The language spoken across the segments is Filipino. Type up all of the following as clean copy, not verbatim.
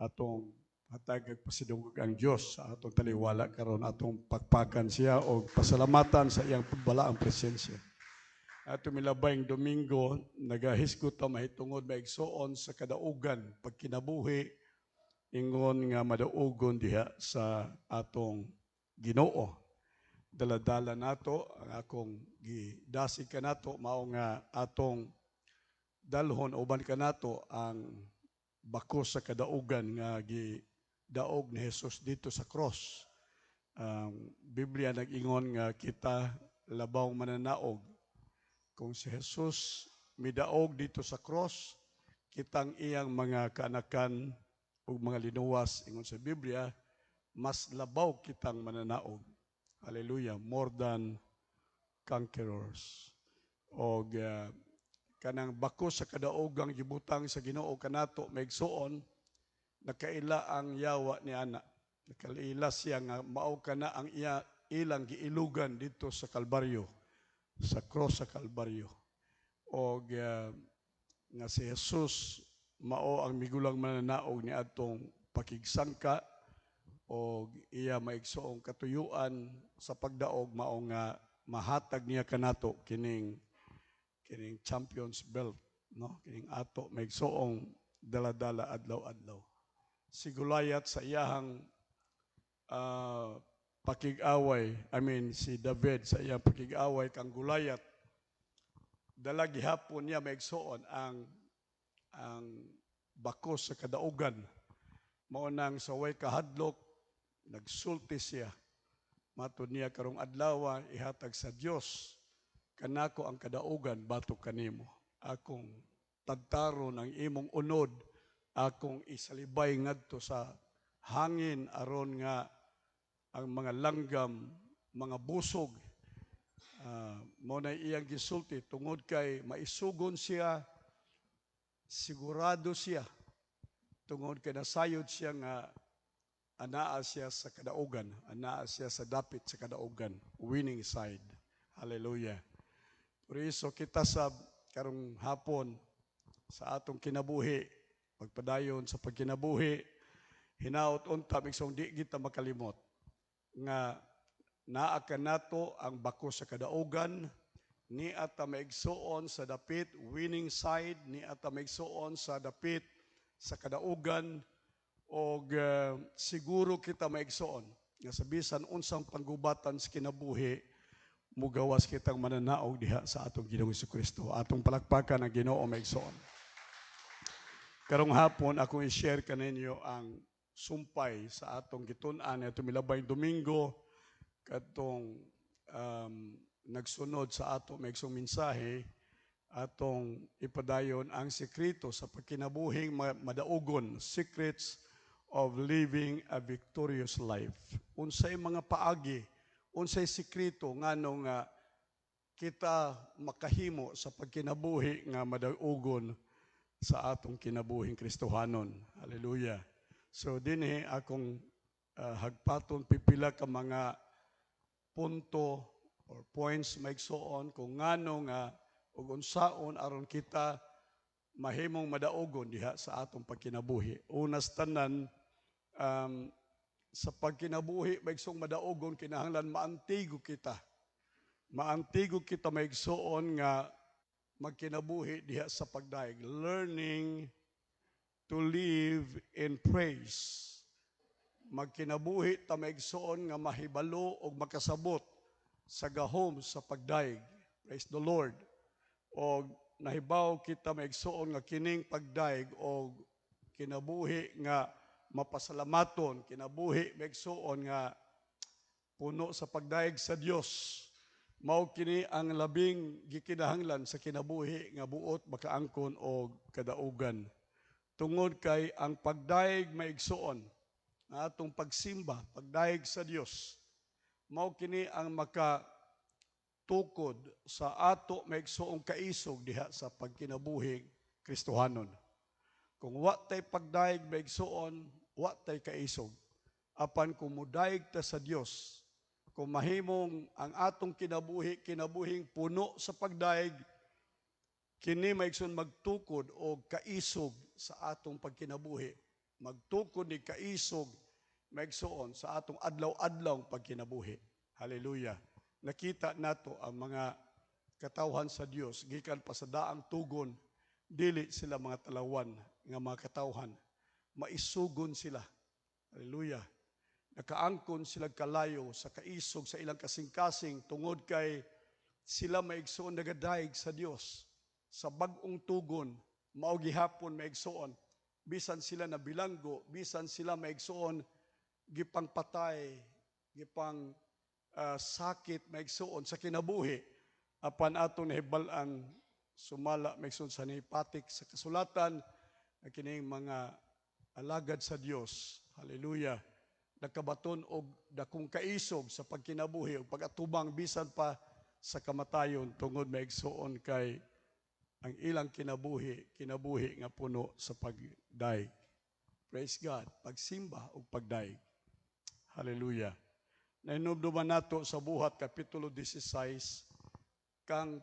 atong hatag pasidungog ang Dios sa atong taliwala karon atong pakpakan siya o pasalamatan sa iyang pagbalaang presensya. Ato milabayng Domingo nagahisgot ta mahitungod maigsuon sa kadaugan pagkinabuhi ingon nga madaugon diha sa atong Ginoo. Daladala nato ang akong gidasi kanato mao nga atong dalhon uban kanato ang bakos sa kadaugan nga gidaog ni Jesus dito sa cross. Biblia nag-ingon nga kita labaw mananaog. Kung si Jesus midaog dito sa cross, kitang iyang mga kaanakan o mga linuwas ingon sa Biblia, mas labaw kitang mananaog. Hallelujah, more than conquerors. O kanang bakos sa kadaugang gibutang sa Ginoo kanato maigsuon, nakaila ang yawa ni ana. Nakaila siya nga mao kana ang ilang giilugan dito sa Kalbaryo, sa cross sa Kalbaryo. O nga si Jesus mao ang migulang mananaog ni atong pakigsangka o iya maigsuong katuyuan sa pagdaog mao nga mahatag niya kanato kining Champions Belt, no? Kining ato maigsuong dala-dala adlaw-adlaw. Si Goliath sa iyahang pakig-away, si David sa iyang pakig-away kang Goliath, dala gihapon niya maigsuon ang bakos sa kadaugan. Mao nang sa way kahadlok nagsulti siya. Matud niya karong adlaw ihatag sa Dios kanako ang kadaugan batok kanimo. Akong tagtaron ang imong unod, akong isalibay ngadto sa hangin aron nga ang mga langgam, mga busog, mo na iyang gisulti tungod kay maisugon siya, sigurado siya, tungod kay nasayod siya nga anaa siya sa kadaugan, anaa siya sa dapit sa kadaugan, winning side. Hallelujah. Por iso kita sa karong hapon sa atong kinabuhi, pagpadayon sa pagkinabuhi, hinaot unta migsong di kita makalimot nga naa kanato ang bakos sa kadaugan, ni ata maigsuon sa dapit winning side, ni ata maigsuon sa dapit sa kadaugan, o siguro kita maigsuon nga sa bisan unsang panggubatan sa kinabuhi mugawas kitang mananaog diha sa atong Ginoong Jesucristo. Atong palakpakan ang Ginoo maigsuon. Karong hapon akong i-share kaninyo ang sumpay sa atong gitun-an atong milabayng Domingo kadtong nagsunod sa ato maigsong mensahe atong ipadayon ang sekreto sa pagkinabuhing madaugon, secrets of living a victorious life. Unsay mga paagi, unsay sekreto nganong kita makahimo sa pagkinabuhi nga madaugon sa atong kinabuhing Kristohanon. Hallelujah. So dinhi akong hagpaton pipila ka mga punto or points maigsuon kung ngano nga ug unsaon aron kita mahimong madaugon diha sa atong pagkinabuhi. Unas tanan, sa pagkinabuhi maigsong madaugon kinahanglan maantigo kita. Maantigo kita maigsuon nga magkinabuhi diha sa pagdaig. Learning to live in praise. Magkinabuhi ta maigsuon nga mahibalo og makasabot sa gahom sa pagdaig. Praise the Lord. O nahibaw kita maigsuon nga kining pagdaig o kinabuhi nga mapasalamaton, kinabuhi maigsuon nga puno sa pagdaig sa Dios. Mao kini ang labing gikinahanglan sa kinabuhi nga buot makaangkon og kadaugan. Tungod kay ang pagdaig maigsuon nga atong pagsimba, pagdaig sa Dios, mao kini ang makatukod sa ato maigsuong kaisog diha sa pagkinabuhing Kristohanon. Kung wa tay pagdaig maigsuon, wa tay kaisog. Apan kung mudaig ta sa Dios, kung mahimong ang atong kinabuhing puno sa pagdaig, kini maigsoon magtukod o kaisog sa atong pagkinabuhi. magtukod ni kaisog maigsoon sa atong adlaw-adlaw pagkinabuhi. Hallelujah. Nakita nato ang mga katawhan sa Dios gikan pa sa daang tugon, dili sila mga talawan nga mga katawhan, maisugon sila. Hallelujah. Nakaangkon sila kalayo sa kaisog sa ilang kasing-kasing tungod kay sila maigsoon nagadayeg sa Dios. Sa bag-ong tugon, mao gihapon maigsoon, bisan sila na bilanggo, bisan sila maigsoon gipang patay, gipang sakit maigsoon sa kinabuhi, apan aton nahibal-an sumala maigsoon sa nipatik sa kasulatan na kining mga alagad sa Dios. Hallelujah. Nakabaton og dakong kaisog sa pagkinabuhi ug pagatubang bisan pa sa kamatayon tungod maigsoon kay ang ilang kinabuhi nga puno sa pagdaig. Praise God, pagsimba ug pagdaig. Hallelujah. Nainumduman nato sa Buhat Kapitulo 16 kang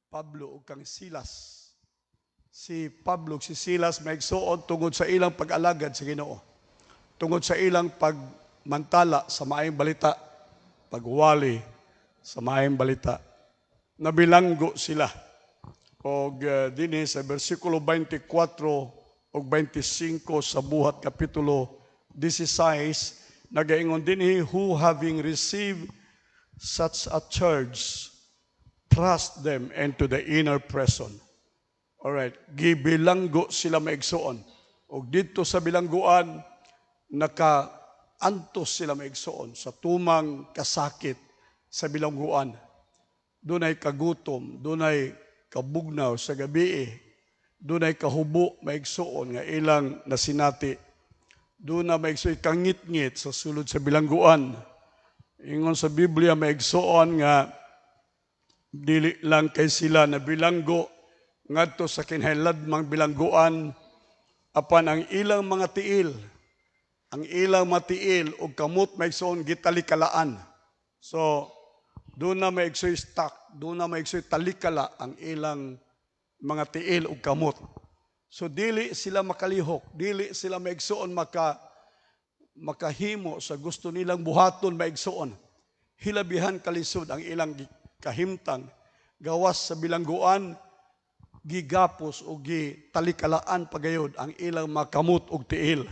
Pablo ug kang Silas. Si Pablo ug si Silas maigsuon tungod sa ilang pag-alagad sa Ginoo. Tungod sa ilang pagmantala sa maayong balita, pagwali sa maayong balita. Nabilanggo sila. Og dinhi sa bersikulo 24 ug 25 sa Buhat Kapitulo 16, nagaingon dinhi, who having received such a charge, thrust them into the inner prison. Alright, gibilanggo sila maigsoon. Og dito sa bilangguan, nakaantos sila maigsoon sa tumang kasakit sa bilangguan. Dunay kagutom, dunay kabugnaw sa gabi, dunay kahubo maigsoon nga ilang nasinati. Doon na maigsoon kangit-ngit sa sulod sa bilangguan. Ingon sa Biblia maigsoon nga dili lang kay sila na bilanggo ngadto sa kinahangladmang bilangguan, apan ang ilang mga tiil, ang ilang matiil o kamot maigsoon gitalikalaan. So, doon na maigsoy stock, doon na maigsoy talikala ang ilang mga tiil o kamot. So, dili sila makalihok, dili sila maigsoon makahimo sa gusto nilang buhaton maigsoon. Hilabihan kalisod ang ilang kahimtang, gawas sa bilangguan, gigapos o gitalikalaan pagayod ang ilang makamot o tiil.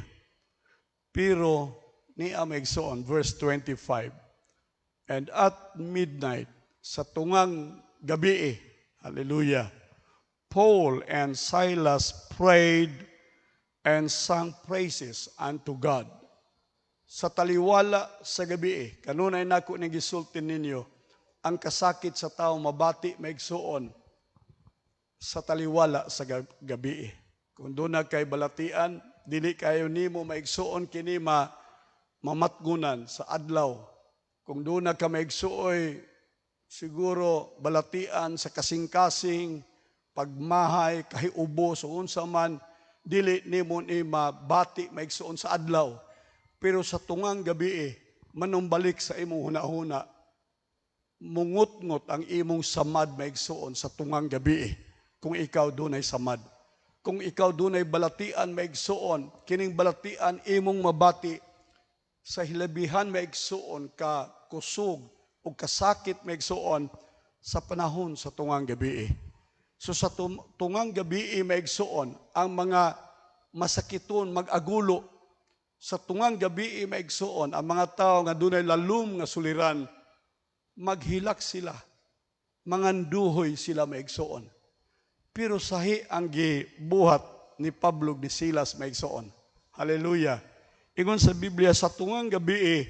Pero niya maigsoon, verse 25, and at midnight, sa tungang gabi, hallelujah, Paul and Silas prayed and sang praises unto God. Sa taliwala sa gabi, kanunay nako ning gisultin ninyo, ang kasakit sa tao mabati maigsoon sa taliwala sa gabi. Kung doon na kay balatian, dili kayo nimo maigsuon kini mamatgunan sa adlaw. Kung doon na ka maigsuoy, siguro balatian sa kasing-kasing, pagmahay, kahiubo, so unsa man, dili nimo ni mabati maigsuon sa adlaw. Pero sa tungang gabi, manumbalik sa imong hunahuna, mungut-ngut ang imong samad maigsuon sa tungang gabi. Kung ikaw dunay samad, kung ikaw dunay balatian maigsuon, kining balatian imong mabati sa hilabihan maigsuon ka kusog o kasakit maigsuon sa panahon sa tungang gabi. So sa tungang gabi maigsuon, ang mga masakiton mag-agulo. Sa tungang gabi maigsuon, ang mga tao nga dunay lalum nga suliran, maghilak sila, manganduhoy sila maigsuon. Pero sahi ang gibuhat ni Pablo ni Silas maigsoon. Hallelujah. Ingon sa Biblia, sa tungang gabi,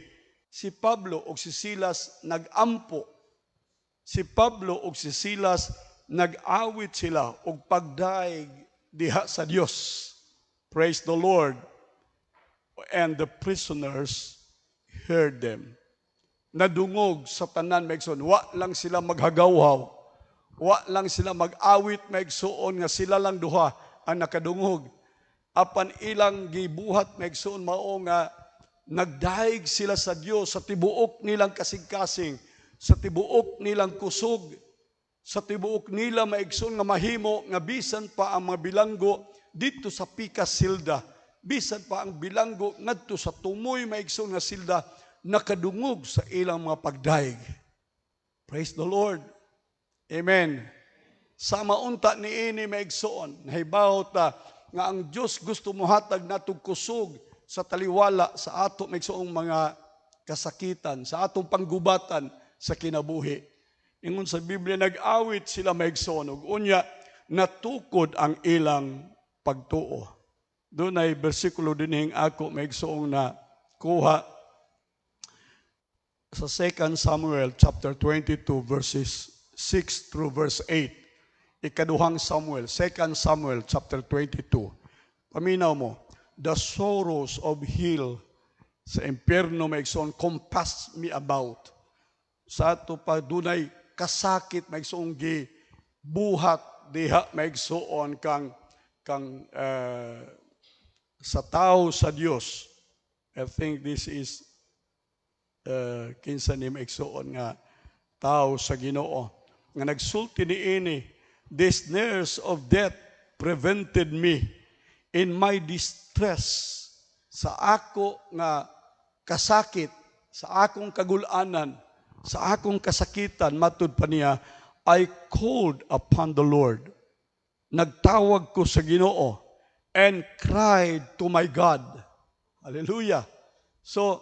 si Pablo o si Silas nag-ampo. Si Pablo o si Silas nag-awit sila og pagdaig diha sa Dios. Praise the Lord. And the prisoners heard them. Nadungog sa tanan maigsoon. Wa lang sila maghagawhaw. Wa lang sila mag-awit maigsuon nga sila lang duha ang nakadungog. Apan ilang gibuhat maigsuon mao nga nagdaig sila sa Dios sa tibuok nilang kasing-kasing, sa tibuok nilang kusog, sa tibuok nila maigsuon nga mahimo nga bisan pa ang mga bilanggo dito sa Picasilda, bisan pa ang bilanggo ngadto sa tumoy maigsoon nga silda nakadungog sa ilang mga pagdaig. Praise the Lord. Amen. Sa maunta ni ini maigsoon, nahibaw ta nga ang Dios gusto mohatag natong kusog sa taliwala sa ato maigsoong mga kasakitan, sa atong panggubatan sa kinabuhi. Ingon sa Biblia nag-awit sila maigsoon ug unya natukod ang ilang pagtuo. Doon ay bersikulo dinhing ako maigsoong na kuha sa 2 Samuel chapter 22 verses 6 through verse 8. Ikaduhang Samuel, 2 Samuel chapter 22. Paminaw mo, the sorrows of hell sa impyerno maigsoon compass me about. Sa ato pa dunay kasakit maigsoong gi buhat diha maigsoon kang sa tao sa Dios. I think this is kinsa ni maigsoon nga tao sa Ginoo nga nagsulti niini, the snares of death prevented me in my distress, sa ako nga kasakit, sa akong kagulanan, sa akong kasakitan, matud pa niya, I called upon the Lord. Nagtawag ko sa Ginoo and cried to my God. Hallelujah. So,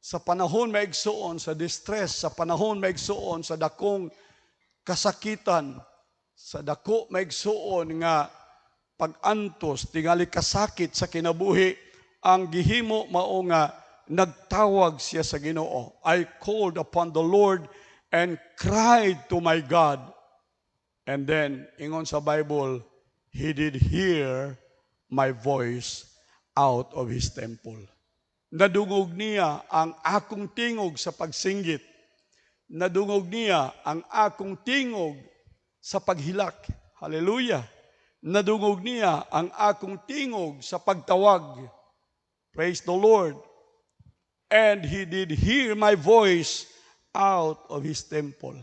sa panahon maigsoon, sa distress, sa panahon maigsoon, sa dakong kasakitan, sa dako maigsoon nga pag-antos, tingali kasakit sa kinabuhi, ang gihimo mao nga nagtawag siya sa Ginoo. I called upon the Lord and cried to my God. And then, ingon sa Bible, He did hear my voice out of His temple. Nadungog niya ang akong tingog sa pagsinggit. Nadungog niya ang akong tingog sa paghilak. Hallelujah. Nadungog niya ang akong tingog sa pagtawag. Praise the Lord. And He did hear my voice out of His temple.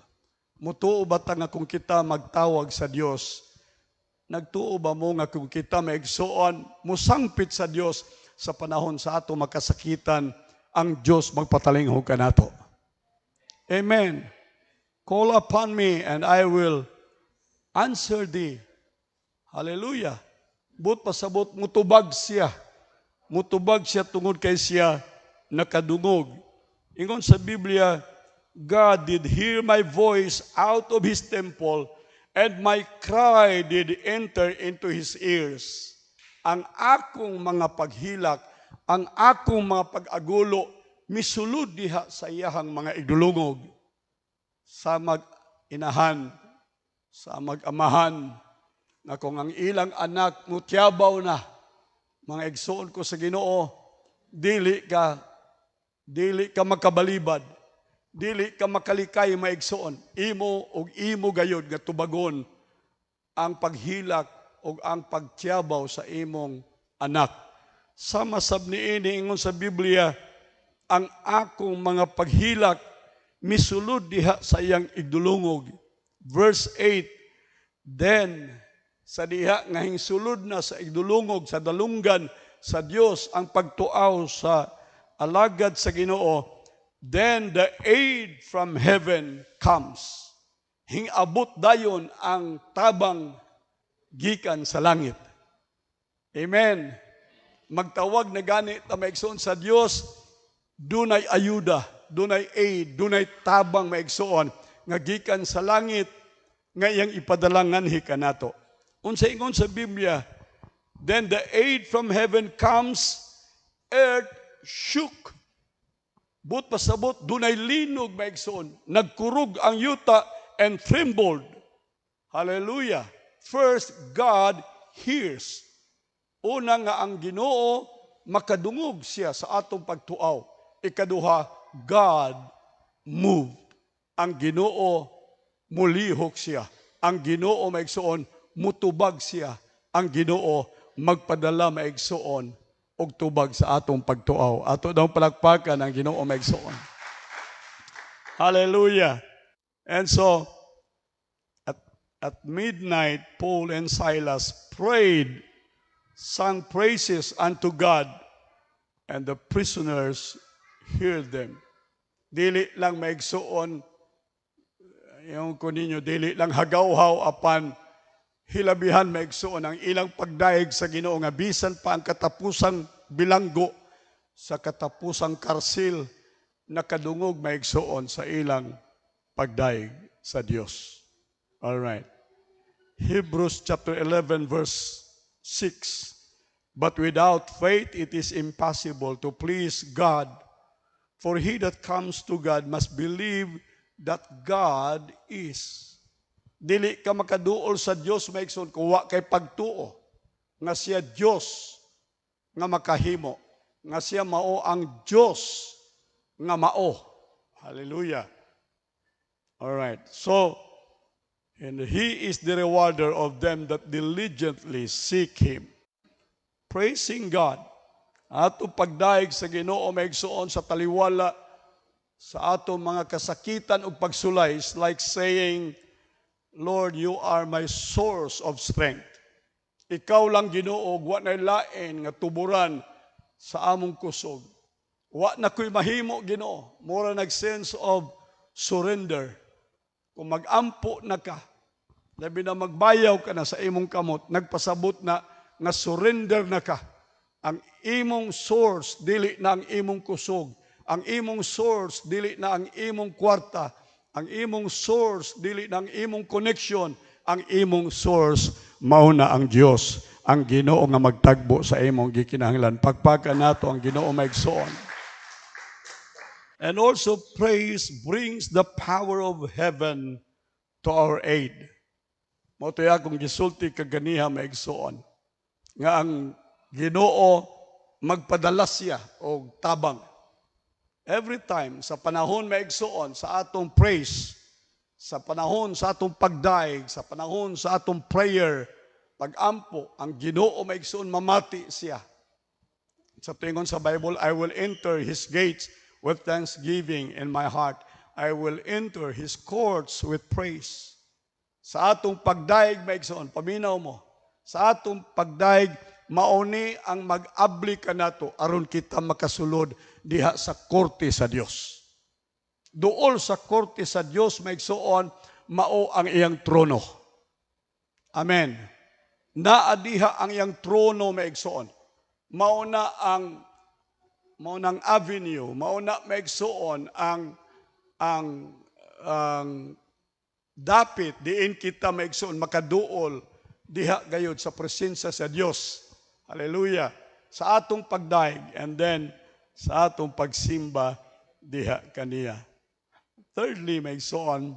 Mutuo ba ta nga kung kita magtawag sa Dios? Nagtuo ba mo nga kung kita maigsoon, musangpit sa Dios sa panahon sa ato makasakitan, ang Dios magpatalingho kanato. Amen. Call upon me and I will answer thee. Hallelujah. But pasabot mutubag siya. Mutubag siya tungod kay siya nakadungog. Ingon sa Biblia, God did hear my voice out of His temple, and my cry did enter into His ears. Ang akong mga paghilak, ang akong mga pag-agulo, misulod diha sa iyahang mga igdulungog. Sa mag-inahan, sa mag-amahan, na kung ang ilang anak mutyabaw na, mga igsoon ko sa Ginoo, dili ka makabalibad, dili ka makalikay maigsoon, imo og imo gayod nga tubagon ang paghilak o ang pagtiyabaw sa imong anak. Sama sab niini ingon sa Biblia, ang akong mga paghilak misulod diha sa iyang igdulungog. Verse 8, then sa diha nga hingsulod na sa igdulungog, sa dalunggan sa Dios ang pagtuaw sa alagad sa Ginoo, then the aid from heaven comes. Hingabot dayon ang tabang gikan sa langit. Amen. Magtawag na gani ta maigsoon sa Dios, dunay ayuda, dunay aid, dunay tabang maigsoon nga gikan sa langit nga iyang ipadalangan kanato. Unsa ingon sa Biblia, then the aid from heaven comes, earth shook. But pasabot, dunay linog maigsoon. Nagkurog ang yuta and trembled. Hallelujah. First, God hears. Una nga ang Ginoo, makadungog siya sa atong pagtuaw. Ikaduha, God moved. Ang Ginoo, mulihok siya. Ang Ginoo maigsoon, mutubag siya. Ang Ginoo, magpadala maigsoon og tubag sa atong pagtuaw. Ato daw palakpakan ang Ginoo maigsoon. Hallelujah. And so, at midnight, Paul and Silas prayed sang praises unto God, and the prisoners heard them. Dili lang maigsuon, yung kuninyo, dili lang hagawhaw apan hilabihan maigsuon ang ilang pagdaig sa Ginoo nga bisan pa ang katapusang bilanggo sa katapusang karsil nakadungog maigsuon sa ilang pagdaig sa Dios. All right. Hebrews chapter 11 verse 6. But without faith it is impossible to please God. For he that comes to God must believe that God is. Dili ka makaduol sa Dios maigsoon kung wa kay pagtuo nga siya Dios nga makahimo, nga siya mao ang Dios nga mao. Hallelujah. All right. So, and he is the rewarder of them that diligently seek him. Praising God. Ato pagdaig sa Ginoo maigsuon sa taliwala sa ato mga kasakitan ug pagsulay is like saying, Lord, you are my source of strength. Ikaw lang Ginoo, wa na lain nga tuburan sa among kusog. Wa na ko'y mahimo Ginoo. Mura nag-sense of surrender. Kung mag-ampo na ka, labi na magbayaw ka na sa imong kamot, nagpasabot na nga surrender na ka. Ang imong source, dili na ang imong kusog. Ang imong source, dili na ang imong kwarta. Ang imong source, dili na ang imong connection. Ang imong source, mauna ang Dios. Ang Ginoo nga magtagbo sa imong gikinahanglan. Pagpakan nato ang Ginoo maigsoon. And also praise brings the power of heaven to our aid. Motoy akong gisulti kaganiha maigsoon. Nga ang Ginoo magpadala siya o tabang. Every time sa panahon maigsoon sa atong praise, sa panahon sa atong pagdaig, sa panahon sa atong prayer, pag-ampo, ang Ginoo maigsoon mamati siya. Sa tingon sa Bible, I will enter His gates with thanksgiving in my heart. I will enter His courts with praise. Sa atong pagdaig maigsoon, paminaw mo, sa atong pagdaig, mauni ang mag-abli ka nato aron kita makasulod diha sa korte sa Dios. Duol sa korte sa Dios maigsuon mao ang iyang trono. Amen. Naa diha ang iyang trono maigsuon. Mao na ang avenue, mao na maigsuon ang dapit diin kita maigsuon makaduol diha gayud sa presensya sa Dios. Hallelujah. Sa atong pagdaig and then sa atong pagsimba diha kaniya. Thirdly, maigsoon,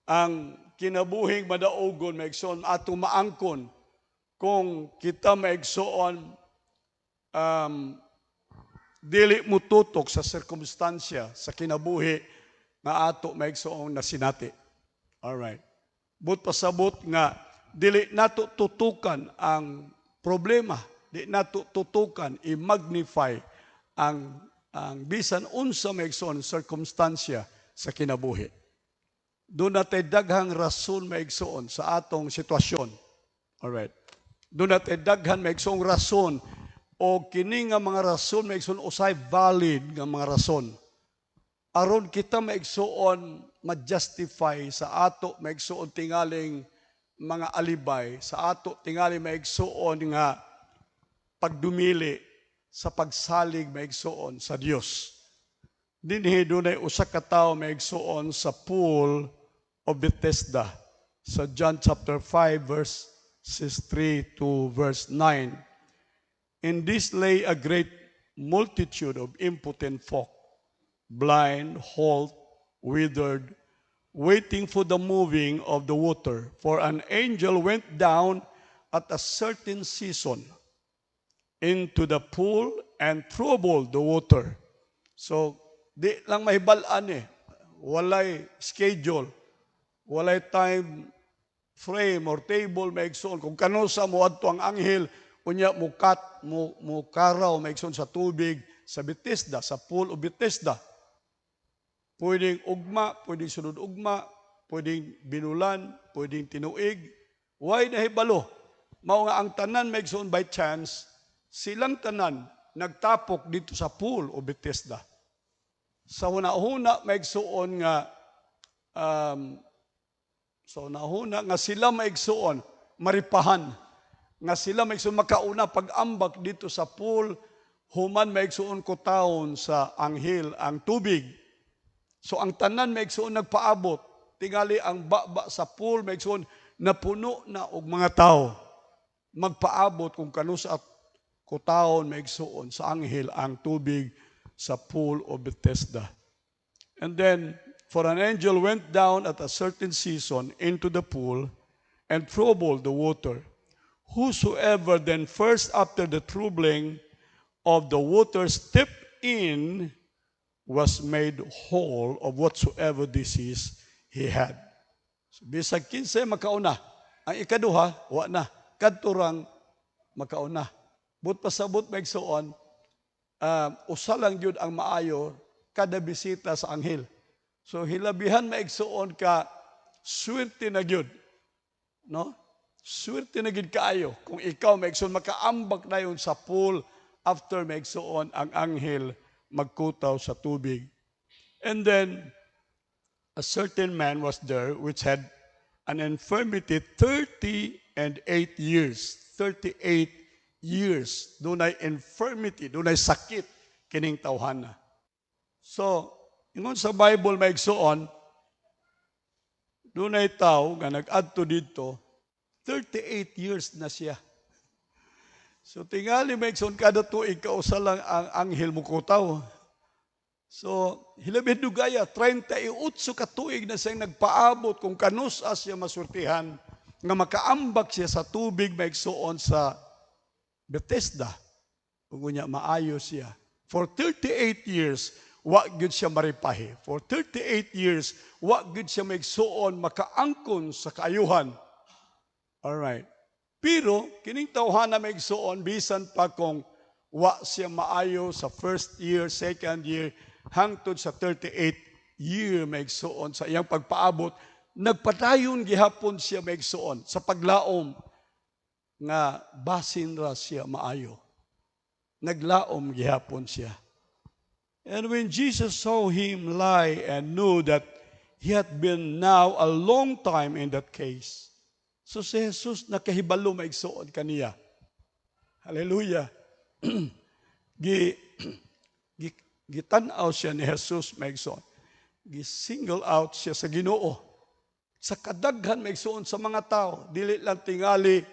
ang kinabuhing madaogon, maigsoon, atong maangkon kung kita maigsoon dili mo tutok sa sirkumstansya, sa kinabuhi nga ato maigsoon na sinati. Alright. But pasabot nga, dili nato tutukan ang problema, di nato tutukan, i-magnify ang bisan unsa maigsoon circumstansya sa kinabuhi. Doon natay daghang rason maigsoon sa atong sitwasyon. Alright. Doon natay daghan maigsoong rason o kini nga mga rason maigsoon usay valid nga mga rason. Aron kita maigsoon ma-justify sa ato maigsoon tingaling mga alibay, sa ato tingali maigsuon nga pagdumili sa pagsalig maigsuon sa Dios. Dinhi dunay usa ka tawo maigsuon sa pool of Bethesda sa John chapter 5 verses 3 to verse 9. In this lay a great multitude of impotent folk, blind, halt, withered, waiting for the moving of the water. For an angel went down at a certain season into the pool and troubled the water. So, di lang mahibalaan walay schedule, walay time frame or table maigsoon. Kung kanusa mo adto ang anghel, unya mo karaw maigsoon sa tubig sa Bethesda, sa pool of Bethesda. Pwedeng ugma, pwedeng sunod ugma, pwedeng binulan, pwedeng tinuig. Why nahibalo? Mao nga ang tanan maigsoon by chance, silang tanan nagtapok dito sa pool o Bethesda. Sa una-una maigsoon nga sila maigsoon maripahan, nga sila maigsoon makauna pag-ambak dito sa pool, human maigsoon ko taon sa anghel ang tubig. So ang tanan maigsoon nagpaabot, tingali ang baba sa pool maigsoon napuno na og mga tao. Magpaabot kung kanus at kutaon maigsoon sa anghel ang tubig sa pool of Bethesda. And then, for an angel went down at a certain season into the pool and troubled the water. Whosoever then first after the troubling of the water stepped in was made whole of whatsoever disease he had. So, bisag 15 makauna. Ang ikaduha, wa na. Kadturang makauna. But pasabot maigsoon, usa lang yun ang maayo kada bisita sa anghel. So hilabihan maigsoon ka, swerte na yun. No? Swerte na yun kaayo. Kung ikaw maigsoon, makaambak na yun sa pool after maigsoon ang anghel magkutaw sa tubig. And then, a certain man was there which had an infirmity 38 years. 38 years. Dunay infirmity, dunay sakit kining tawhana. So, ingon sa Bible maigsoon, dunay tao nga nag-adto dito, 38 years na siya. So, tingali maigsoon kada tuig kausa lang ang anghel mukutaw. So, hilabid dugaya, 38 ka tuig na siyang nagpaabot kung kanus siya masurtihan nga makaambak siya sa tubig maigsoon sa Bethesda. Kung niya maayo siya. For 38 years, wa gid siya maripahi. For 38 years, wa gid siya maigsuon makaangkon sa kaayuhan. All right. Pero kining tawhana maigsuon bisan pa kung wa siya maayo sa first year, second year, hangtod sa 38 year maigsuon sa iyang pagpaabot, nagpadayon gihapon siya maigsuon sa paglaom nga basin ra siya maayo. Naglaom gihapon siya. And when Jesus saw him lie and knew that he had been now a long time in that case, so si Jesus nakahibalo maigsuon kaniya. Hallelujah. Gitanaw siya ni Jesus maigsuon. Gi-single out siya sa Ginoo. Sa kadaghan maigsuon sa mga tao, dili lang tingali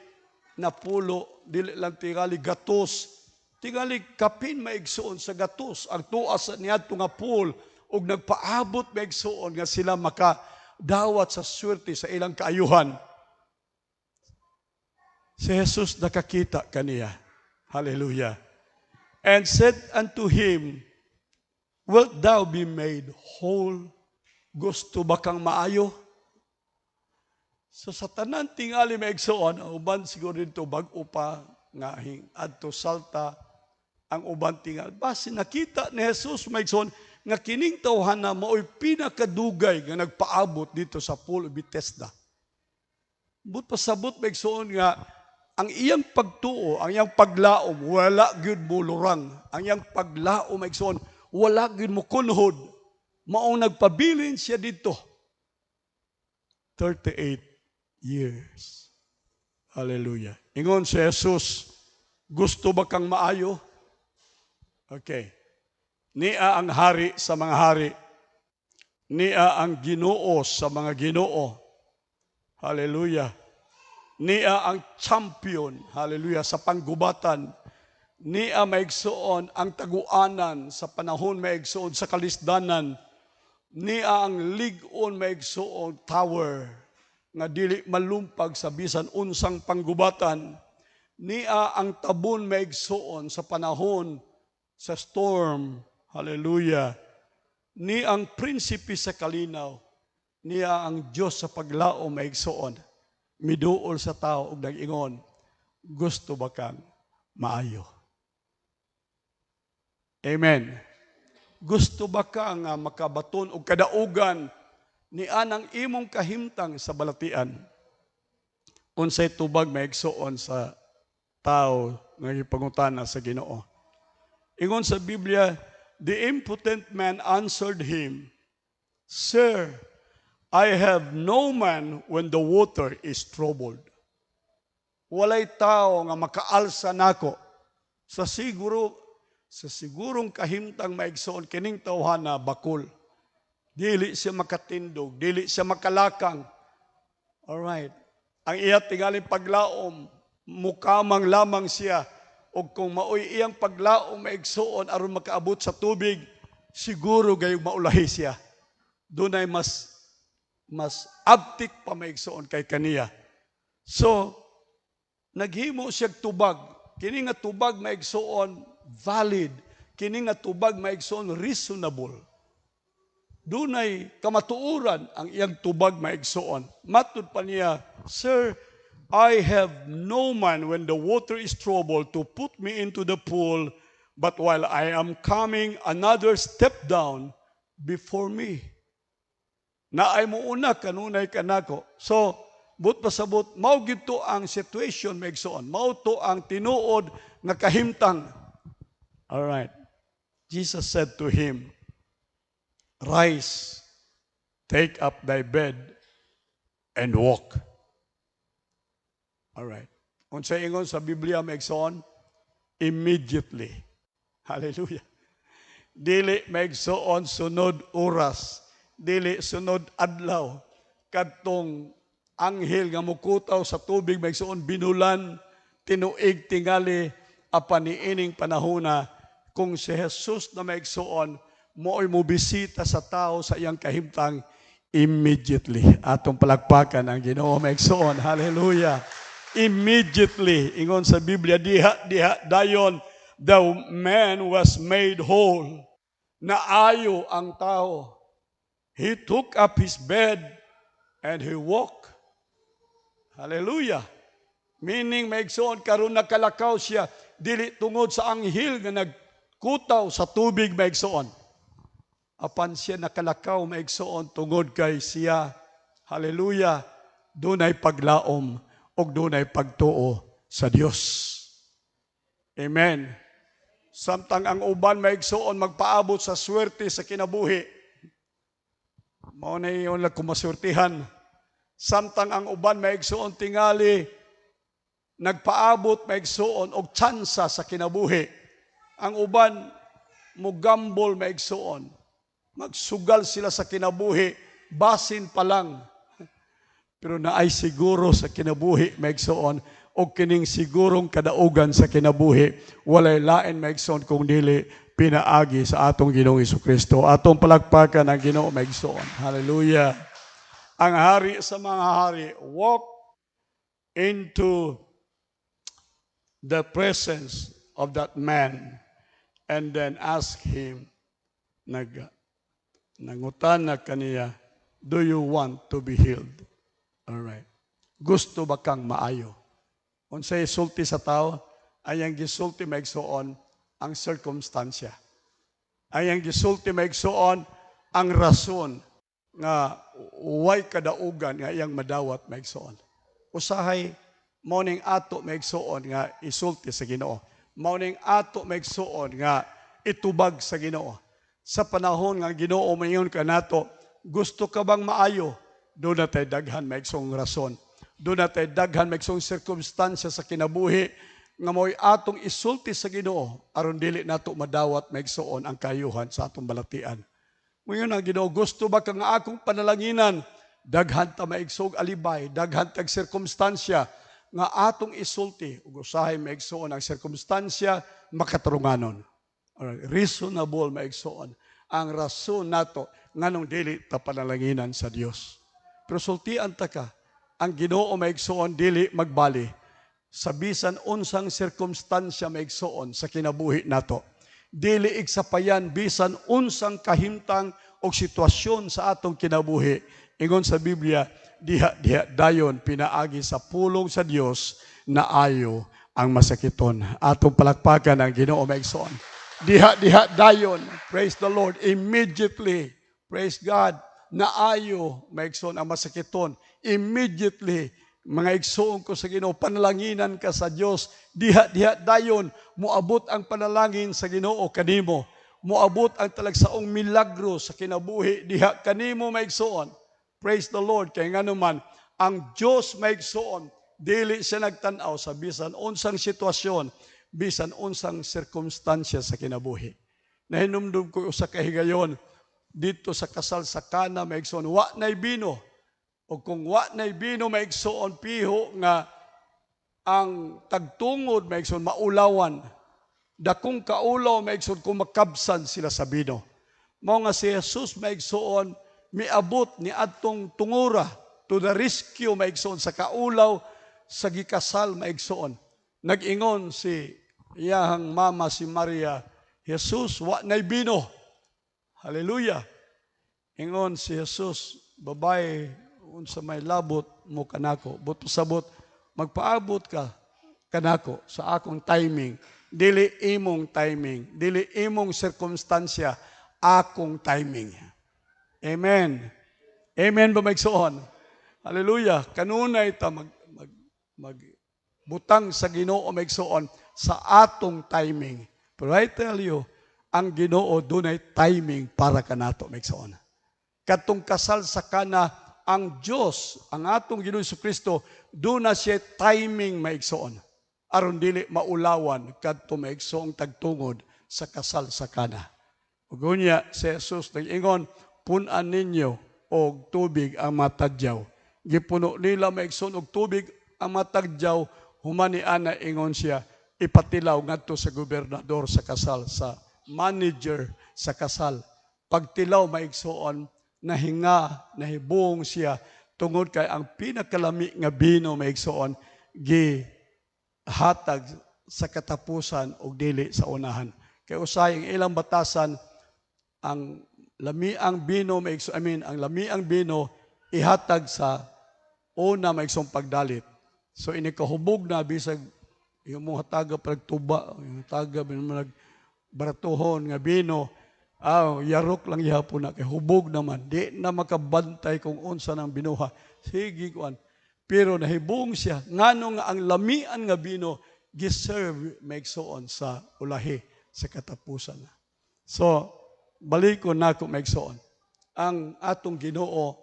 napulo, dili lang tingali gatos, tingali kapin maigsuon sa gatos, ang tuas niadto nga pool, ug nagpaabot maigsuon nga sila makadawat sa swerte sa ilang kaayuhan. Si Jesus nakakita kaniya. Hallelujah. And said unto him, wilt thou be made whole? Gusto ba kang maayo? So sa tanan tingali maigsuon, ang uban siguro dito bag-o pa nga adto salta, ang uban tingal. Basi nakita ni Jesus maigsuon nga kining tawhana mao'y pinakadugay nga nagpaabot dito sa pool of Bethesda. But pasabot maigsuon nga ang iyang pagtuo, ang iyang paglaom, wala gyud mo lurang. Ang iyang paglaom maigsuon, wala gyud mo kunhod. Maong nagpabilin siya dito. 38 years. Hallelujah. Ingon si Jesus, gusto ba kang maayo? Okay. Nia ang hari sa mga hari. Nia ang Ginoo sa mga Ginoo. Hallelujah. Nia ang champion. Hallelujah. Sa panggubatan. Nia maigsuon ang taguanan sa panahon maigsuon sa kalisdanan. Nia ang ligon maigsuon tower nga dili malumpag sa bisan unsang panggubatan. Nia ang tabon maigsuon sa panahon sa storm. Hallelujah. Ni ang prinsipe sa kalinaw. Niya ang Diyos sa paglao maigsuon. Miduol sa tao ug nag-ingon, gusto ba kang maayo? Amen. Gusto ba kang makabaton og kadaugan ni anang imong kahimtang sa balatian? unsay tubag maigsuon sa tao nga gipangutana sa Ginoo. Ingon sa Biblia, the impotent man answered him, Sir, I have no man when the water is troubled. Walay tao nga makaalsa nako sa sigurong kahimtang maigsoon kining tawhana bakol. Dili siya makatindog, dili siya makalakang. Alright. Ang iya tingaling paglaom, mukamang lamang siya. O kung maoy iyang paglaom maigsoon aron makaabot sa tubig, siguro gayong maulahi siya. Doon ay mas abtik pa maigsoon kay kaniya. So, naghimo siya tubag. Kini nga tubag maigsoon valid. Kini nga tubag maigsoon reasonable. Dunay kamatuuran ang iyang tubag maigsoon. Matud pa niya, Sir, I have no man when the water is troubled to put me into the pool, but while I am coming, another step down before me. Na ay muuna kanunay kanako. So, but pasabot, mao gito ang situation maigsoon. Mao to ang tinuod nga kahimtang. All right. Jesus said to him, Rise, take up thy bed, and walk. All right. Kung sa ingon sa Biblia maigsoon, immediately. Hallelujah. Dili maigsoon sunod oras, dili sunod adlaw. Kadtong anghel nga mukutaw sa tubig maigsoon binulan, tinuig tingali apan niining panahona kung si Jesus na maigsoon mooy mobisita sa tao sa iyang kahimtang immediately. Atong palakpakan ang Ginoo maigsoon. Hallelujah. Immediately, ingon sa Biblia, diha dayon, the man was made whole. Naayo ang tao. He took up his bed and he walked. Hallelujah. Meaning, maigsoon, karon nakalakaw siya, dili tungod sa anghel nga nagkutaw sa tubig maigsoon. Apan siya nakalakaw maigsoon tungod kay siya. Hallelujah. Dunay paglaom o dunay pagtuo sa Dios. Amen. Samtang ang uban maigsoon magpaabot sa swerte sa kinabuhi. Mao na iyon lang kumaswertihan. Samtang ang uban maigsoon tingali nagpaabot maigsoon og tsansa sa kinabuhi. Ang uban mugambol maigsoon. Magsugal sila sa kinabuhi, basin pa lang. Pero naay siguro sa kinabuhi maigsoon o kining sigurong kadaugan sa kinabuhi walay lain maigsoon kung dili pinaagi sa atong Ginoong Hesukristo. Atong palakpakan ang Ginoo maigsoon. Hallelujah. Ang hari sa mga hari walk into the presence of that man and then ask him nangutan na kaniya, do you want to be healed? Alright. Gusto ba kang maayo? Kung sa isulti sa tao, ayang gisulti maigsoon ang circumstansya. Ayang gisulti maigsoon ang rason nga way kadaugan nga iyang madawat maigsoon. Usahay, morning ato maigsoon nga isulti sa Ginoo. Morning ato maigsoon nga itubag sa Ginoo. Sa panahon nga Ginoo mayon ka nato, gusto ka bang maayo? Doon na tayo daghan maigsong rason. Doon na tayo daghan maigsong circumstansya sa kinabuhi nga mo'y atong isulti sa Ginoo aron dili nato madawat maigsoon ang kayuhan sa atong balatian. Ngayon ang Ginoo, gusto ba ka nga akong panalanginan? Daghan ta maigsog alibay, daghan tag circumstansya nga atong isulti ug usahay maigsoon ang circumstansya makatarunganon. Reasonable maigsoon ang rason nato nganong dili ta panalanginan sa Dios. Pero sultian ta ka, ang Ginoo maigsoon dili magbali sa bisan unsang sirkumstansya maigsoon sa kinabuhi nato. Dili igsapayan bisan unsang kahimtang o sitwasyon sa atong kinabuhi. Ingon sa Biblia, diha dayon pinaagi sa pulong sa Dios na ayo ang masakiton. Atong palakpakan ang Ginoo maigsoon. Diha dayon, praise the Lord, immediately, praise God, naayo maigsoon ang masakiton. Immediately, Mga igsoon ko sa Ginoo, panalanginan ka sa Dios. Diha dayon moabot ang panalangin sa Ginoo kanimo. Moabot ang talagsaong milagro sa kinabuhi diha kanimo maigsoon. Praise the Lord. Kay nganuman ang Dios maigsoon dili siya nagtan-aw sa bisan unsang sitwasyon, bisan unsang sirkumstansya sa kinabuhi. Nahinumdum ko usa ka higayon dito sa kasal sa Kana maigsoon, wa nay bino. O kung wa nay bino maigsoon piho nga ang tagtungod maigsoon maulawan. Dakong kaulaw maigsoon kung makabsan sila sa bino. Mao nga si Jesus maigsoon miabot ni adtong tungura to the rescue maigsoon sa kaulaw sa gikasal maigsoon. Nag-ingon si iyahang mama si Maria, Jesus wa nay bino. Hallelujah. Ingon si Jesus, babae, unsa may labot mo kanako, buto sabot, magpaabot ka kanako sa akong timing. Dili imong timing, dili imong sirkumstansya, akong timing. Amen. Amen ba maigsoon? Hallelujah. Kanunay ta magbutang sa Ginoo maigsoon sa atong timing. Pero I tell you, ang Ginoo dunay timing para kanato maigsoon. Katong kasal sa Kana, ang Diyos, ang atong Ginoong Jesucristo, doon na siya timing maigsoon. Aron dili maulawan kadto maigsoong tagtungod sa kasal sa Kana. Ugunya si Jesus nag-ingon, punan ninyo og tubig ang matadyaw. Gipuno nila maigsoon og tubig ang matadyaw, humani ana ingon siya, ipatilaw ngadto sa gobernador sa kasal, sa manager sa kasal. Pagtilaw maigsoon, nahibong siya tungod kay ang pinakalami nga bino maigsoon gihatag sa katapusan og dili sa unahan. Kay usay ang ilang batasan ang lamiang bino maigsoon, ang lamiang bino ihatag sa una maigsoong pagdalit. So inikahubog na bisag yung mga taga pagtuba, yung taga nagbaratuhon nga bino, yarok lang ihapon na, kay hubog naman. Di na makabantay kung unsa ng binuha. Sige, kuan. Pero nahibong siya. Ngano nga ang lamian nga bino, giserve maigsoon sa ulahi, sa katapusan. So, balikon na ko maigsoon. Ang atong Ginoo,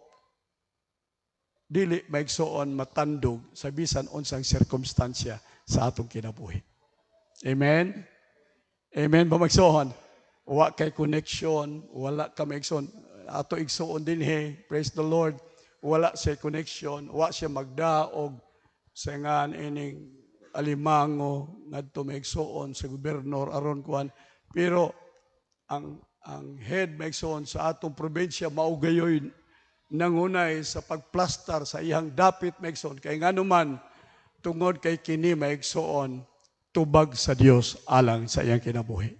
dili maigsoon matandog sa bisan unsang sirkumstansya sa atong kinabuhi. Amen? Amen ba maigsoon? Wa kay connection, wala ka maigsoon. Ato igsoon din praise the Lord. Wala siya connection, wa siya magdaog sa ngan ining alimango ngadto maigsoon sa gobernador aron kuan. Pero ang head maigsoon sa atong probinsya maugayoy nangunay sa pagplastar sa iyang dapit maigsoon kay nganuman tungod kay kini maigsoon tubag sa Dios alang sa iyang kinabuhi.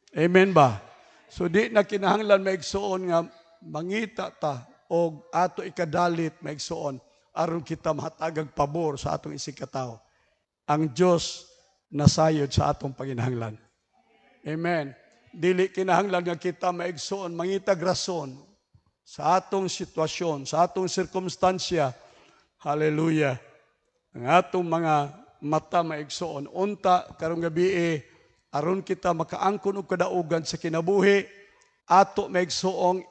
Amen ba? So di na kinahanglan maigsoon nga mangita ta o ato ikadalit maigsoon aron kita mahatagag pabor sa atong isikataw. Ang Dios nasayod sa atong panginahanglan. Amen. Dili kinahanglan nga kita maigsoon mangitag rason sa atong sitwasyon, sa atong sirkumstansya. Hallelujah. Ang atong mga mata maigsoon unta karong gabi aron kita makaangkon og kadaugan sa kinabuhi, ato maigsoong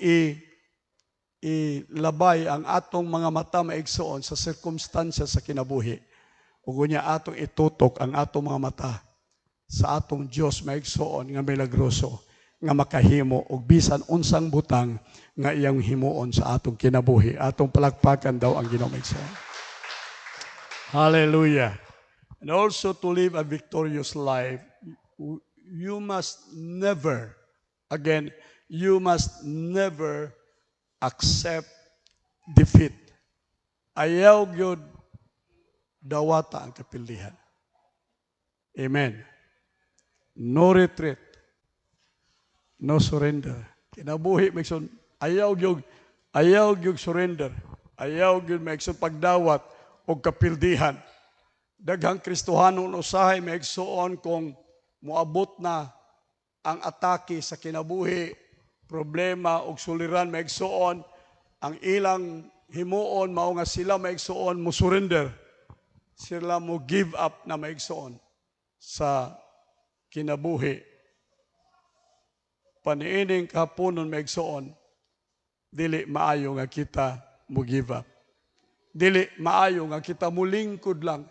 ilabay ang atong mga mata maigsoon sa sirkumstansya sa kinabuhi. Ug unya atong itutok ang atong mga mata sa atong Dios maigsoon nga milagroso nga makahimo og bisan unsang butang nga iyang himuon sa atong kinabuhi. Atong palakpakan daw ang Ginoo maigsoon. Hallelujah. And also to live a victorious life, you must never, again, you must never accept defeat. Ayaw gyud dawata ang kapildihan. Amen. No retreat. No surrender. Kinabuhi maigsoon, ayaw gyud surrender. Ayaw gyud maigsoon pagdawat og kapildihan. Daghang Kristohanon usahay maigsoon kung moabot na ang atake sa kinabuhi, problema o suliran maigsoon, ang ilang himuon mao nga sila maigsoon mo surrender. sila mo give up na maigsoon sa kinabuhi. Paniining kahaponon maigsoon, dili maayo nga kita mo give up. Dili maayo nga kita mulingkod lang.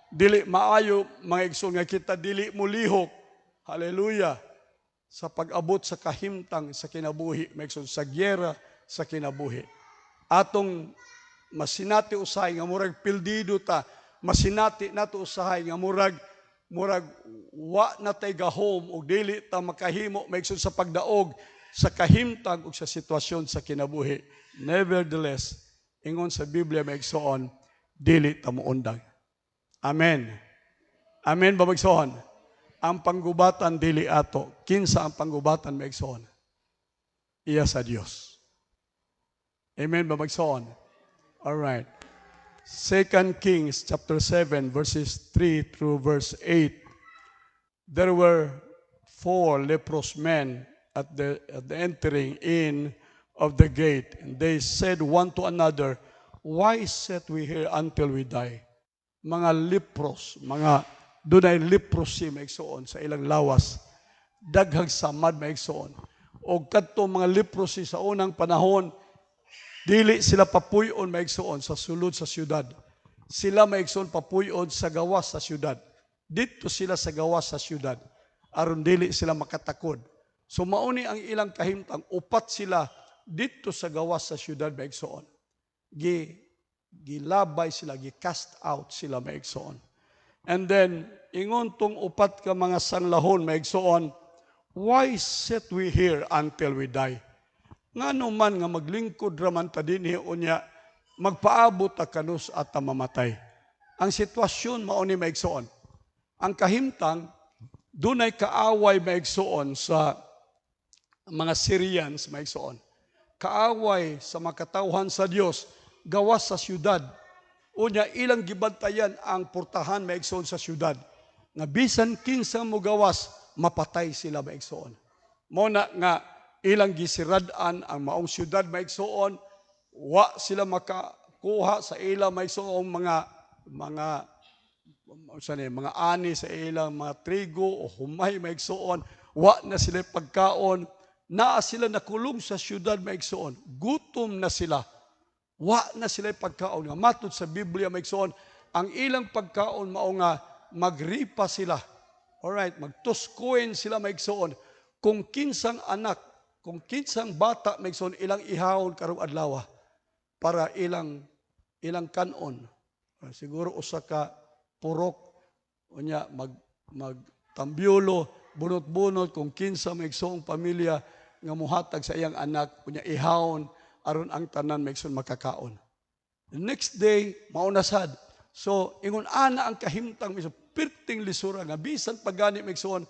Dili maayo mga igsoon nga kita dili mulihok. Hallelujah. Sa pag-abot sa kahimtang sa kinabuhi, may igsoon sa gyera sa kinabuhi. Atong masinati usahay nga murag pildido ta, masinati nato usahay nga murag wa na tay gahom o dili ta makahimo may igsoon sa pagdaog sa kahimtang o sa sitwasyon sa kinabuhi. Nevertheless, ingon sa Biblia may igsoon, dili ta moundang. Amen. Amen ba magsoon? Ang panggubatan dili ato. Kinsa ang panggubatan may igsoon? Iya sa Dios. Amen ba magsoon? All right. 2 Kings chapter 7 verses 3 through verse 8. There were 4 leprous men at the entering in of the gate, and they said one to another, "Why sit we here until we die?" Mga lepros, mga dunay leprosy maigsoon sa ilang lawas, daghag samad maigsoon. O kadto mga leprosy sa unang panahon, dili sila papuyon maigsoon sa sulod sa syudad. Sila maigsoon papuyon sa gawas sa syudad. Dito sila sa gawas sa syudad, aron dili sila makatakod. So mauni ang ilang kahimtang, upat sila dito sa gawas sa syudad maigsoon. Gilabay sila, gi-cast out sila maigsoon. And then, ingon tong upat ka mga sanlahon maigsoon, "Why sit we here until we die?" Ngano man nga maglingkod raman ta dinhi unya, magpaabot ta kanus at ta mamatay. Ang sitwasyon mao ni maigsoon. Ang kahimtang, dunay kaaway maigsoon sa mga Syrians maigsoon. Kaaway sa makatawhan sa Dios, gawas sa syudad. Unya ilang gibantayan ang portahan maigsoon sa syudad. Nga bisan kinsa mo gawas, mapatay sila maigsoon. Mao na nga ilang gisiradan ang maong syudad maigsoon, wa sila makakuha sa ilang maigsoon mga ani sa ilang mga trigo o humay maigsoon, wa na sila pagkaon, naa sila nakulong sa syudad maigsoon, gutom na sila. Wa na sila pagkaon. Nga matod sa Biblia maigsoon, ang ilang pagkaon mao nga magripa sila. Alright, magtuskuin sila maigsoon. Kung kinsang anak, kung kinsang bata maigsoon, ilang ihawon karong adlaw para ilang kanon. Siguro usa ka purok unya magtambyulo, bunot-bunot kung kinsa maigsoong pamilya nga muhatag sa iyang anak unya ihawon aron ang tanan maigsoon makakaon. The next day, maunasad. So, ingon ana ang kahimtang maigsoon, pirting lisura nga bisan pagani maigsoon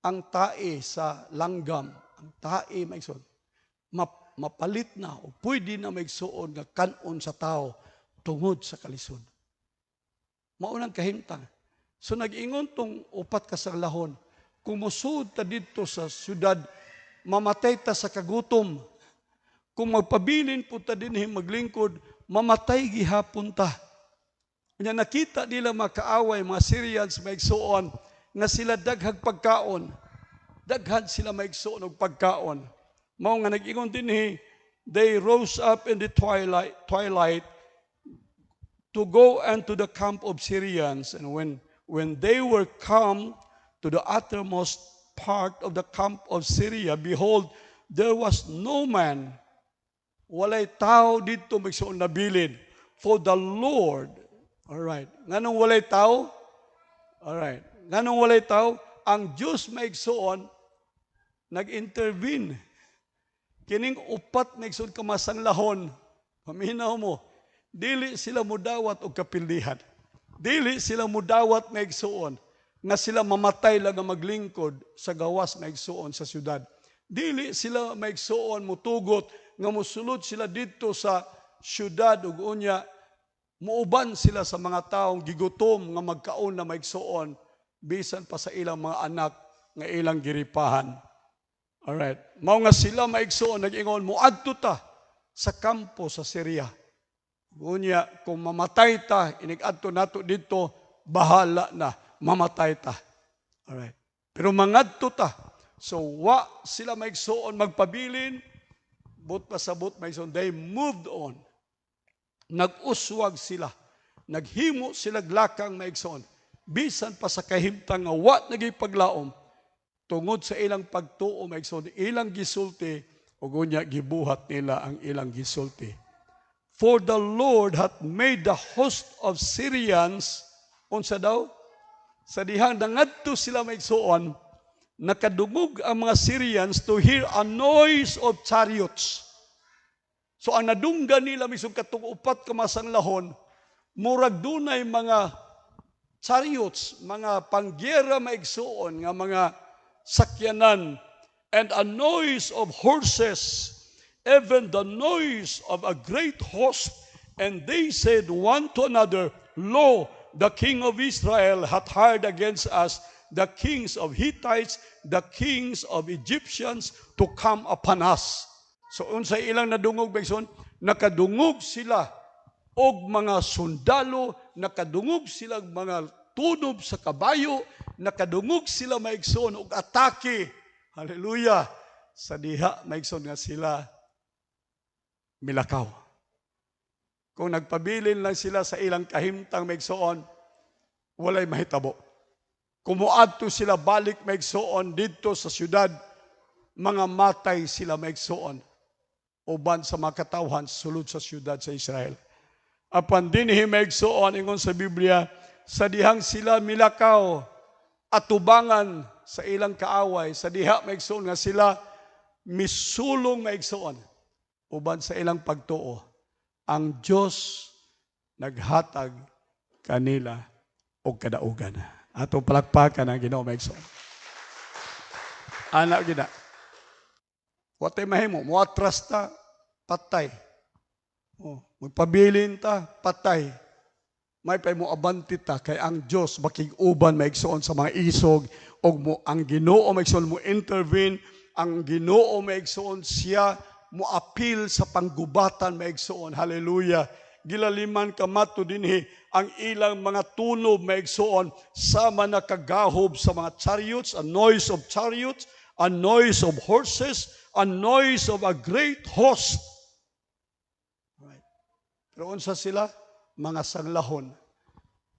ang tae sa langgam, ang tae maigsoon, mapalit na o pwede na maigsoon nga kanon sa tao tungod sa kalisod. Maunang kahimtang. So, nag-ingon tong upat ka sanglahon, kung musud ta dito sa syudad, mamatay ta sa kagutom. Kung magpabilin po ta dinhi maglingkod, mamatay gihapon ta. Kanya nakita nila makaaway, mga Syrians maigsoon, nga sila daghag pagkaon. Daghan sila maigsoon og pagkaon. Mao nga nag-ingon dinhi, they rose up in the twilight to go unto the camp of Syrians. And when they were come to the uttermost part of the camp of Syria, behold, there was no man. Walay tao dito maigsoon nabilin. For the Lord, alright, nganong walay tao? Alright, nganong walay tao? Ang Diyos maigsoon, nag-intervene. Kining upat maigsoon kamasanglahon, paminaw mo, dili sila mudawat og kapildihan. Dili sila mudawat maigsoon, nga sila mamatay lang nga maglingkod sa gawas maigsoon sa syudad. Dili sila maigsoon mutugot, nga musulod sila dito sa syudad ug unya muuban sila sa mga taong gigutom nga magkaon na maigsoon bisan pa sa ilang mga anak nga ilang giripahan. Alright, mao nga sila maigsoon nag-ingon moadto ta sa kampo sa Syria. Unya, kung mamatay ta, inig-adto nato dito, bahala na, mamatay ta. Alright. Pero mangadto ta. So, wa sila maigsuon magpabilin, but pasabot maigsuon, they moved on. Nag-uswag sila. Naghimo sila glakang maigsuon. Bisan pa sa kahimtang nga wa nagipaglaom, tungod sa ilang pagtuo maigsuon, ilang gisulti, ug unya gibuhat nila ang ilang gisulti. For the Lord hath made the host of Syrians, unsa daw? Sa dihang nangadto sila maigsuon, nakadungog ang mga Syrians to hear a noise of chariots. So ang nadunggan nila misong katong upat ka masanglahon, murag dunay mga chariots, mga pangyera maigsuon nga mga sakyanan, and a noise of horses, even the noise of a great host. And they said one to another, Lo, the king of Israel hath hired against us the kings of Hittites, the kings of Egyptians to come upon us. So unsay ilang nadungog bagson, nakadungog sila og mga sundalo, nakadungog sila mga tunob sa kabayo, nakadungog sila maigsoon og atake. Hallelujah. Sa diha maigsoon nga sila milakaw. Kung nagpabilin lang sila sa ilang kahimtang maigsoon, walay mahitabo. Kumuadto sila balik maigsoon dito sa syudad, mga matay sila maigsoon. Uban sa mga katawhan sulod sa syudad sa Israel. Apan dinhi maigsoon ingon sa Biblia, sa dihang sila milakaw at tubangan sa ilang kaaway, sa diha maigsoon nga sila misulong maigsoon. Uban sa ilang pagtuo, ang Diyos naghatag kanila og kadaugan. Ato palakpakan ang Ginoo maigsoon. Anak gina. Watay mahimo, muatras ta, patay. Magpabilin ta, patay. May pay mo abanti ta, kay ang Diyos makig-uban maigsoon sa mga isog, og ang Ginoo maigsoon mo intervene, ang Ginoo maigsoon siya mo appeal sa panggubatan maigsoon. Hallelujah. Gilaliman kamato dinhi ang ilang mga tunob maigsoon sama nakagahob sa mga chariots, a noise of chariots, a noise of horses, a noise of a great host. Right. Pero unsa sila? Mga sanglahon.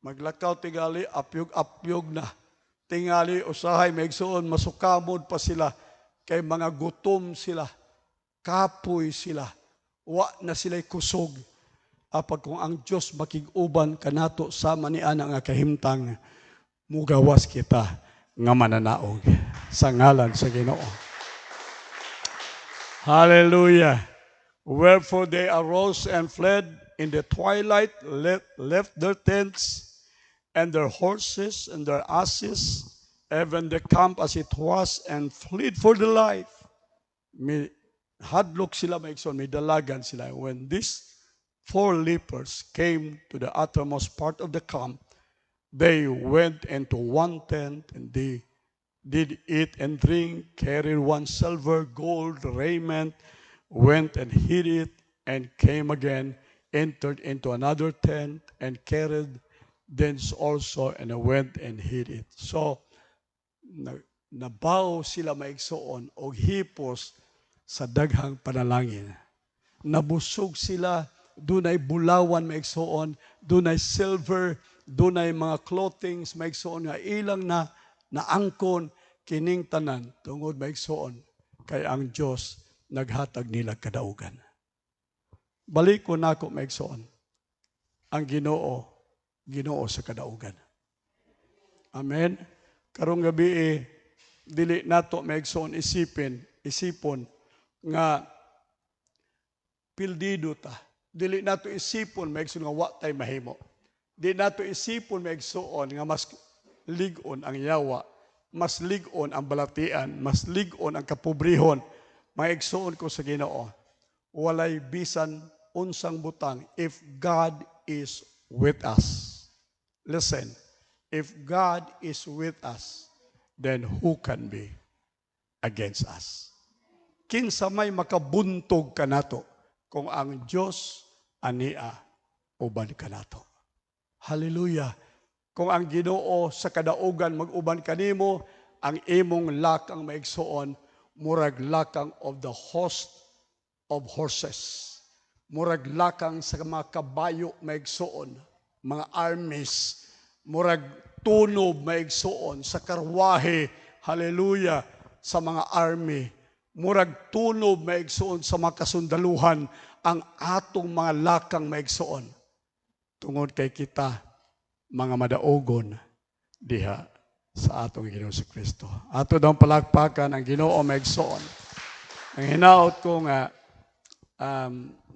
Maglakaw tingali, apyog-apyog na. Tingali usahay maigsoon, masukamod pa sila kay mga gutom sila. Kapoy sila, wa na sila'y kusog. Apag kung ang Diyos makig-uban kanato sama ni ana nga kahimtang, mugawas kita nga mananaog sa ngalan sa Ginoo. Hallelujah. Wherefore they arose and fled in the twilight, left their tents and their horses and their asses, even the camp as it was, and fled for the life. Hadlok sila maigsoon, may dalagan sila. When these 4 lepers came to the uttermost part of the camp, they went into one tent, and they did eat and drink, carried one silver, gold raiment, went and hid it, and came again, entered into another tent, and carried thence also, and went and hid it. So, nabaw sila maigsoon, og hipos, sa daghang panalangin. Nabusog sila, dunay bulawan maigsoon, dunay silver, dunay mga clothings maigsoon nga ilang na naangkon kining tanan tungod maigsoon kay ang Dios naghatag nila kadaugan. Balik ko nako maigsoon. Ang Ginoo sa kadaugan. Amen. Karong gabi dili nato maigsoon isipon nga pildido ta. Dili nato isipon maigsoon nga wa tay mahimo. Dili nato isipon maigsoon nga mas lig-on ang yawa, mas lig-on ang balatian, mas lig-on ang kapobrehon. Maigsoon ko sa Ginoo, walay bisan unsang butang if God is with us. Listen, if God is with us, then who can be against us? Kinsa may makabuntog kanato kung ang Dios ania uban ka nato. Hallelujah. Kung ang Ginoo sa kadaugan mag-uban kanimo, ang imong lakang maigsuon, murag lakang of the host of horses. Murag lakang sa mga kabayo maigsuon, mga armies, murag tunob maigsuon sa karwahe, hallelujah, sa mga army. Murag tunob maigsuon sa mga kasundaluhan, ang atong mga lakang maigsuon. Tungod kay kita, mga madaogon diha sa atong Ginoo si Kristo. Ato daw palakpakan ang Ginoo maigsuon. Ang hinaot ko nga,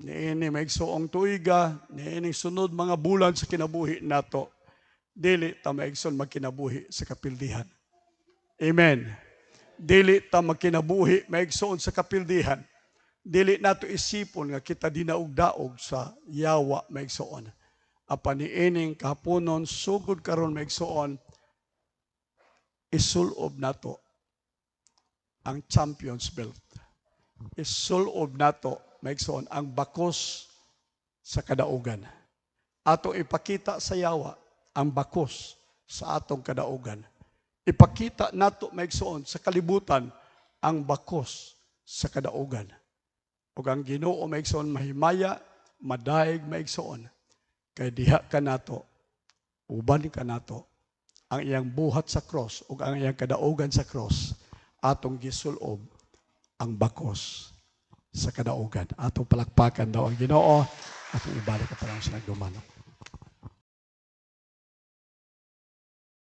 niini maigsuong tuiga, niini sunod mga bulan sa kinabuhi nato, dili ta maigsoon magkinabuhi sa kapildihan. Amen. Dili ta magkinabuhi maigsoon sa kapildihan. Dili nato isipon nga kita dinaog-daog sa yawa maigsoon. Apan niining kahaponon sugod karon maigsoon, isulob nato ang Champions Belt. Isulob nato maigsoon ang bakos sa kadaugan. Ato ipakita sa yawa ang bakos sa atong kadaugan. Ipakita nato maigsoon sa kalibutan ang bakos sa kadaugan. Ug ang Ginoo maigsoon mahimaya, madaig maigsoon. Kay diha ka nato, uban ka nato, ang iyang buhat sa cross ug ang iyang kadaugan sa cross, atong gisulob ang bakos sa kadaugan. Atong palakpakan daw ang Ginoo, atong ibalik ka parang sa nagdumano.